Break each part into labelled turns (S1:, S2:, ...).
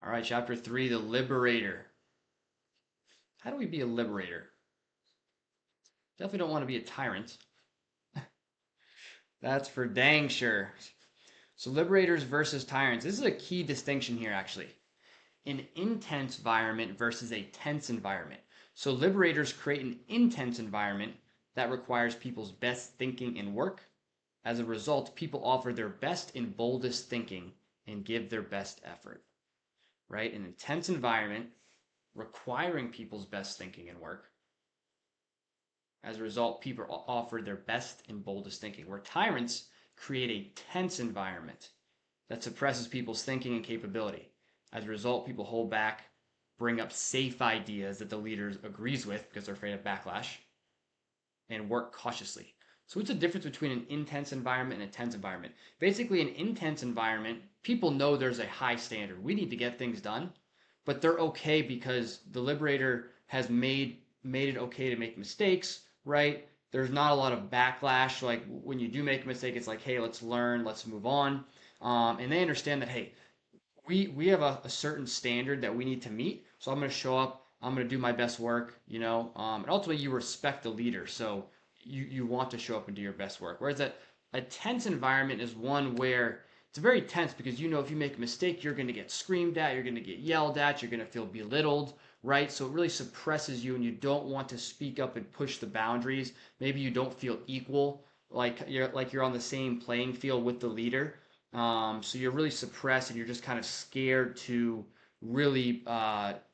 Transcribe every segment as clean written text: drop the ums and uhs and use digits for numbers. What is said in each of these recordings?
S1: All right, chapter 3, the Liberator. How do we be a liberator? Definitely don't want to be a tyrant. That's for dang sure. So, liberators versus tyrants. This is a key distinction here, actually. An intense environment versus a tense environment. So, liberators create an intense environment that requires people's best thinking and work. As a result, people offer their best and boldest thinking and give their best effort. Right? An intense environment requiring people's best thinking and work. As a result, people offer their best and boldest thinking, where tyrants create a tense environment that suppresses people's thinking and capability. As a result, people hold back, bring up safe ideas that the leader agrees with because they're afraid of backlash, and work cautiously. So what's the difference between an intense environment and a tense environment? Basically, an intense environment, people know there's a high standard. We need to get things done, but they're okay because the Liberator has made it okay to make mistakes, right? There's not a lot of backlash. Like when you do make a mistake, it's like, hey, let's learn, let's move on. And they understand that, hey, we have a certain standard that we need to meet. So I'm going to show up. I'm going to do my best work, and ultimately you respect the leader. So you want to show up and do your best work. Whereas a tense environment is one where it's very tense because if you make a mistake, you're going to get screamed at, you're going to get yelled at, you're going to feel belittled, right? So it really suppresses you and you don't want to speak up and push the boundaries. Maybe you don't feel equal, like you're on the same playing field with the leader. So you're really suppressed and you're just kind of scared to really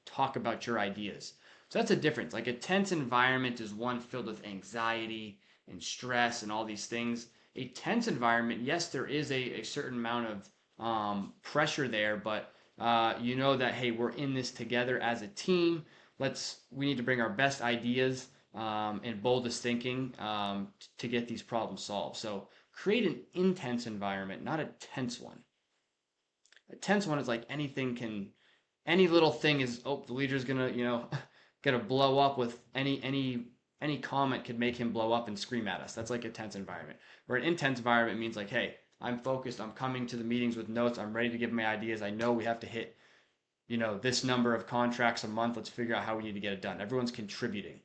S1: talk about your ideas. So that's a difference. Like a tense environment is one filled with anxiety and stress and all these things. A tense environment, yes, there is a certain amount of pressure there, but you know that, hey, we're in this together as a team. We need to bring our best ideas and boldest thinking to get these problems solved. So create an intense environment, not a tense one. A tense one is like any little thing is, oh, the leader's gonna, gonna blow up with any comment could make him blow up and scream at us. That's like a tense environment. Where an intense environment means like, hey, I'm focused, I'm coming to the meetings with notes, I'm ready to give my ideas. I know we have to hit, this number of contracts a month. Let's figure out how we need to get it done. Everyone's contributing.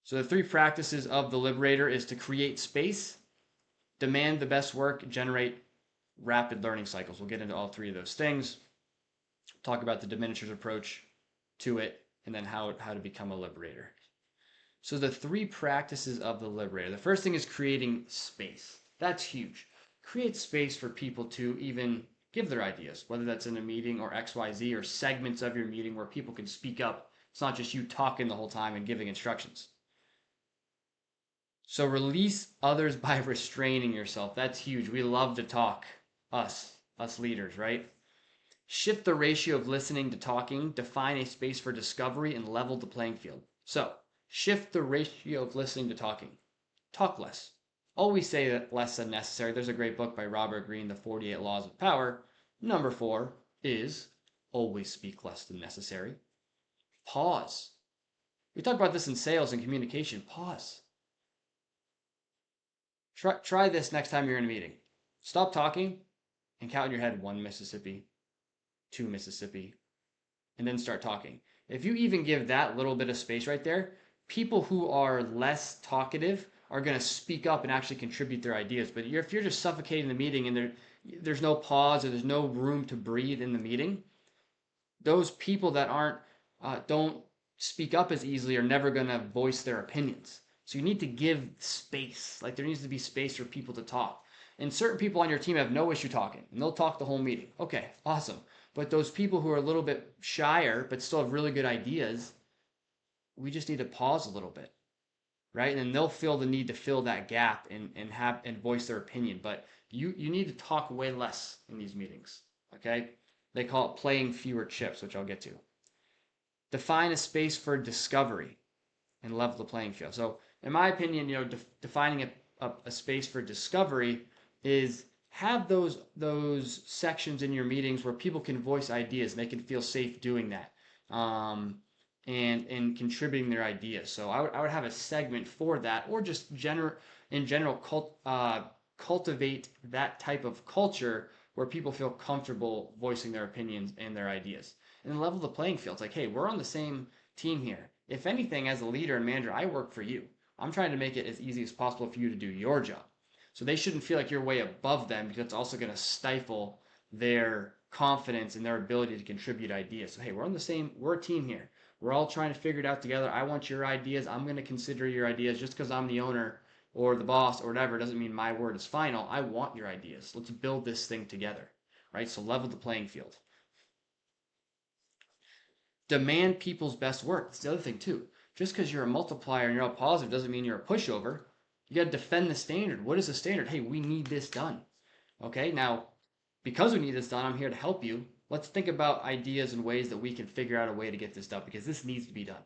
S1: So the three practices of the Liberator is to create space, demand the best work, generate rapid learning cycles. We'll get into all three of those things. Talk about the diminisher's approach to it, and then how to become a liberator. So the three practices of the liberator. The first thing is creating space. That's huge. Create space for people to even give their ideas, whether that's in a meeting or XYZ or segments of your meeting where people can speak up. It's not just you talking the whole time and giving instructions. So release others by restraining yourself. That's huge. We love to talk, us leaders, right? Shift the ratio of listening to talking, define a space for discovery, and level the playing field. So shift the ratio of listening to talking. Talk less. Always say that less than necessary. There's a great book by Robert Greene, The 48 Laws of Power. Number 4 is always speak less than necessary. Pause. We talk about this in sales and communication. Pause. Try this next time you're in a meeting. Stop talking and count in your head 1 Mississippi, 2 Mississippi, and then start talking. If you even give that little bit of space right there, people who are less talkative are going to speak up and actually contribute their ideas. But if you're just suffocating the meeting and there's no pause or there's no room to breathe in the meeting, those people that don't speak up as easily are never going to voice their opinions. So you need to give space. Like there needs to be space for people to talk. And certain people on your team have no issue talking, and they'll talk the whole meeting. Okay, awesome. But those people who are a little bit shyer but still have really good ideas, we just need to pause a little bit, right? And then they'll feel the need to fill that gap and voice their opinion. But you need to talk way less in these meetings, okay? They call it playing fewer chips, which I'll get to. Define a space for discovery and level the playing field. So in my opinion, defining a space for discovery is have those sections in your meetings where people can voice ideas and they can feel safe doing that, and contributing their ideas. So I would have a segment for that, or just in general cultivate that type of culture where people feel comfortable voicing their opinions and their ideas. And then level the playing field. It's like, hey, we're on the same team here. If anything, as a leader and manager, I work for you. I'm trying to make it as easy as possible for you to do your job. So they shouldn't feel like you're way above them, because it's also going to stifle their confidence and their ability to contribute ideas. So hey, we're a team here. We're all trying to figure it out together. I want your ideas. I'm going to consider your ideas. Just because I'm the owner or the boss or whatever doesn't mean my word is final. I want your ideas. Let's build this thing together, right? So level the playing field. Demand people's best work. That's the other thing too. Just because you're a multiplier and you're all positive doesn't mean you're a pushover. You got to defend the standard. What is the standard? Hey, we need this done. Okay, now because we need this done, I'm here to help you. Let's think about ideas and ways that we can figure out a way to get this done, because this needs to be done.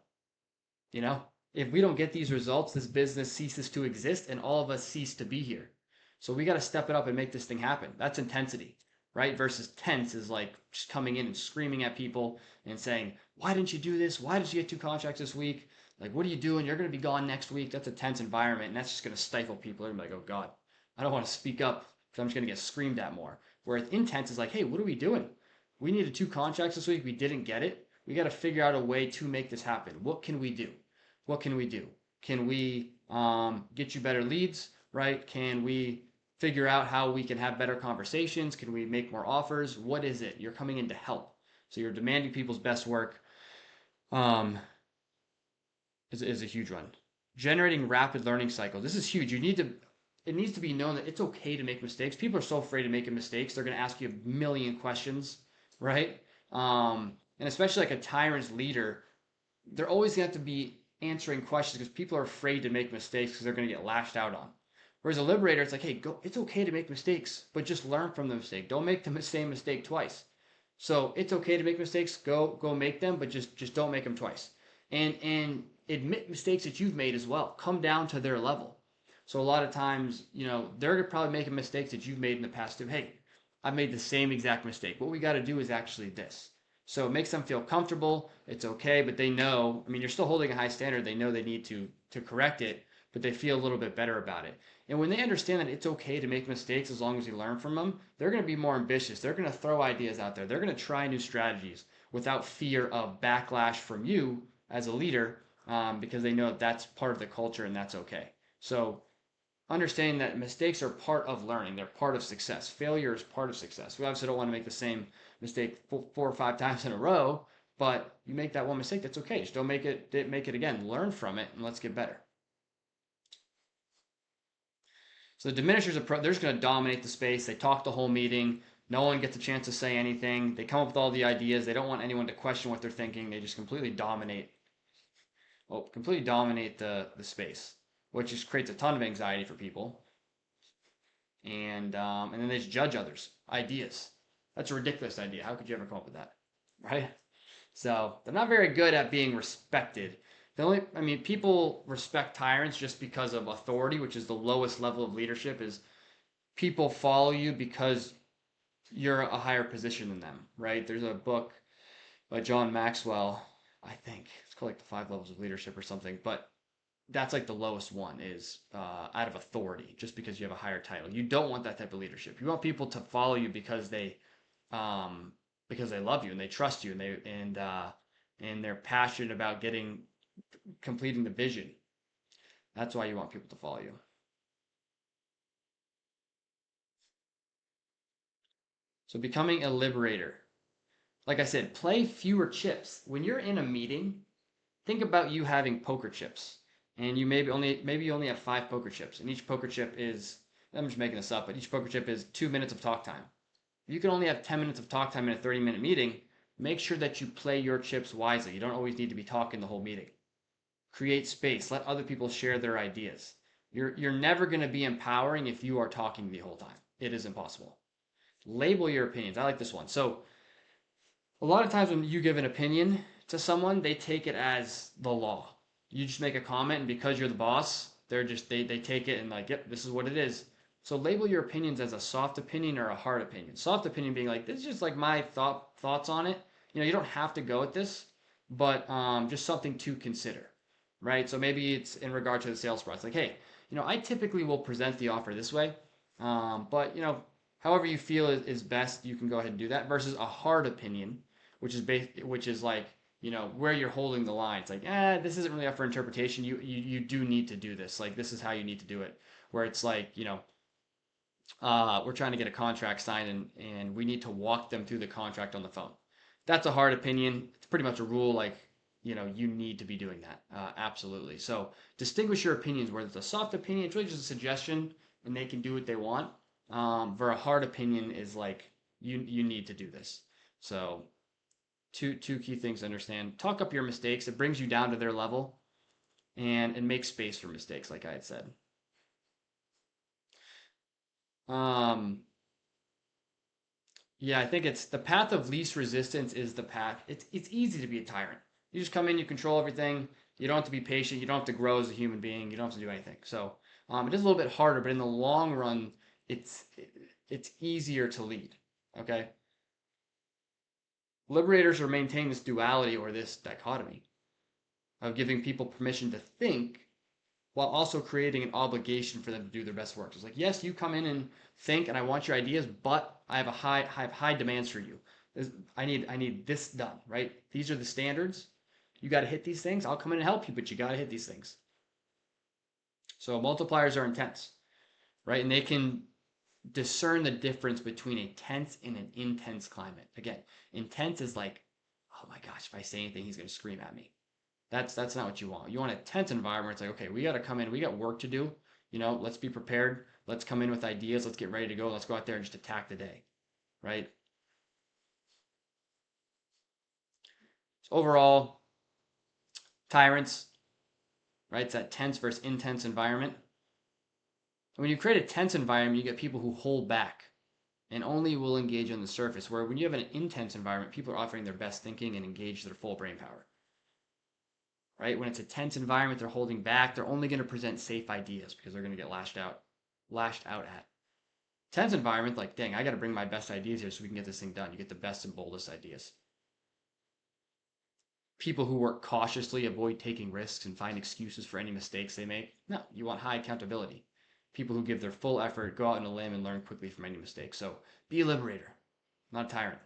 S1: You know, if we don't get these results, this business ceases to exist and all of us cease to be here. So we got to step it up and make this thing happen. That's intensity, right? Versus tense is like just coming in and screaming at people and saying, why didn't you do this? Why did you get 2 contracts this week? Like, what are you doing? You're going to be gone next week. That's a tense environment, and that's just going to stifle people. They're going to be like, oh God, I don't want to speak up because I'm just going to get screamed at more. Whereas intense is like, hey, what are we doing? We needed 2 contracts this week. We didn't get it. We got to figure out a way to make this happen. What can we do? What can we do? Can we get you better leads, right? Can we figure out how we can have better conversations? Can we make more offers? What is it? You're coming in to help. So you're demanding people's best work um, is a huge one. Generating rapid learning cycles. This is huge. It needs to be known that it's okay to make mistakes. People are so afraid of making mistakes. They're going to ask you a million questions, right? And especially like a tyrant's leader, they're always going to have to be answering questions because people are afraid to make mistakes because they're going to get lashed out on. Whereas a liberator, it's like, hey, go. It's okay to make mistakes, but just learn from the mistake. Don't make the same mistake twice. So it's okay to make mistakes. Go make them, but just don't make them twice. And admit mistakes that you've made as well. Come down to their level. So a lot of times, they're probably making mistakes that you've made in the past too. Hey, I've made the same exact mistake. What we got to do is actually this. So it makes them feel comfortable. It's okay, but they know, I mean, you're still holding a high standard. They know they need to correct it, but they feel a little bit better about it. And when they understand that it's okay to make mistakes as long as you learn from them, they're going to be more ambitious. They're going to throw ideas out there. They're going to try new strategies without fear of backlash from you as a leader, because they know that that's part of the culture and that's okay. So understanding that mistakes are part of learning. They're part of success. Failure is part of success. We obviously don't want to make the same mistake 4 or 5 times in a row, but you make that one mistake, that's okay. Just don't make it again. Learn from it and let's get better. So the diminishers approach, they're just going to dominate the space. They talk the whole meeting. No one gets a chance to say anything. They come up with all the ideas. They don't want anyone to question what they're thinking. They just completely dominate the space, which just creates a ton of anxiety for people. And then they just judge others' ideas. That's a ridiculous idea. How could you ever come up with that, right? So they're not very good at being respected. People respect tyrants just because of authority, which is the lowest level of leadership. Is people follow you because you're a higher position than them, right? There's a book by John Maxwell, I think it's called like the 5 levels of leadership or something, but that's like the lowest one is out of authority, just because you have a higher title. You don't want that type of leadership. You want people to follow you because they love you and they trust you and they're passionate about completing the vision. That's why you want people to follow you. So becoming a liberator. Like I said, play fewer chips. When you're in a meeting, think about you having poker chips. And you maybe you only have 5 poker chips. And each poker chip is, I'm just making this up, but each poker chip is 2 minutes of talk time. If you can only have 10 minutes of talk time in a 30-minute meeting, make sure that you play your chips wisely. You don't always need to be talking the whole meeting. Create space. Let other people share their ideas. You're never going to be empowering if you are talking the whole time. It is impossible. Label your opinions. I like this one. So a lot of times when you give an opinion to someone, they take it as the law. You just make a comment, and because you're the boss, they take it and like, yep, this is what it is. So label your opinions as a soft opinion or a hard opinion. Soft opinion being like, this is just like my thoughts on it. You don't have to go at this, but just something to consider, right? So maybe it's in regard to the sales process. Like, hey, I typically will present the offer this way. But however you feel is best, you can go ahead and do that. Versus a hard opinion, which is like where you're holding the line. It's like, this isn't really up for interpretation. You do need to do this. Like this is how you need to do it. Where it's like we're trying to get a contract signed and we need to walk them through the contract on the phone. That's a hard opinion. It's pretty much a rule. Like you need to be doing that. Absolutely. So distinguish your opinions. Where it's a soft opinion, it's really just a suggestion, and they can do what they want. For a hard opinion is like you need to do this. So two key things to understand. Talk up your mistakes. It brings you down to their level, and make space for mistakes, like I had said. Um, yeah, I think it's the path of least resistance is the path. It's easy to be a tyrant. You just come in, you control everything. You don't have to be patient. You don't have to grow as a human being. You don't have to do anything. So it is a little bit harder, but in the long run, it's it's easier to lead. Okay, liberators are maintaining this duality or this dichotomy of giving people permission to think while also creating an obligation for them to do their best work. It's like, yes, you come in and think, and I want your ideas, but I have high demands for you. I need this done, right? These are the standards. You got to hit these things. I'll come in and help you, but you got to hit these things. So multipliers are intense, right? And they can discern the difference between a tense and an intense climate. Again, intense is like, oh my gosh, if I say anything, he's going to scream at me. That's not what you want. You want a tense environment. It's like, okay, we got to come in. We got work to do. Let's be prepared. Let's come in with ideas. Let's get ready to go. Let's go out there and just attack the day, right? So overall, tyrants, right? It's that tense versus intense environment. And when you create a tense environment, you get people who hold back and only will engage on the surface. Where when you have an intense environment, people are offering their best thinking and engage their full brain power. Right? When it's a tense environment, they're holding back. They're only going to present safe ideas because they're going to get lashed out at. Tense environment, like, dang, I got to bring my best ideas here so we can get this thing done. You get the best and boldest ideas. People who work cautiously avoid taking risks and find excuses for any mistakes they make. No, you want high accountability. People who give their full effort, go out on a limb, and learn quickly from any mistakes. So be a liberator, not a tyrant.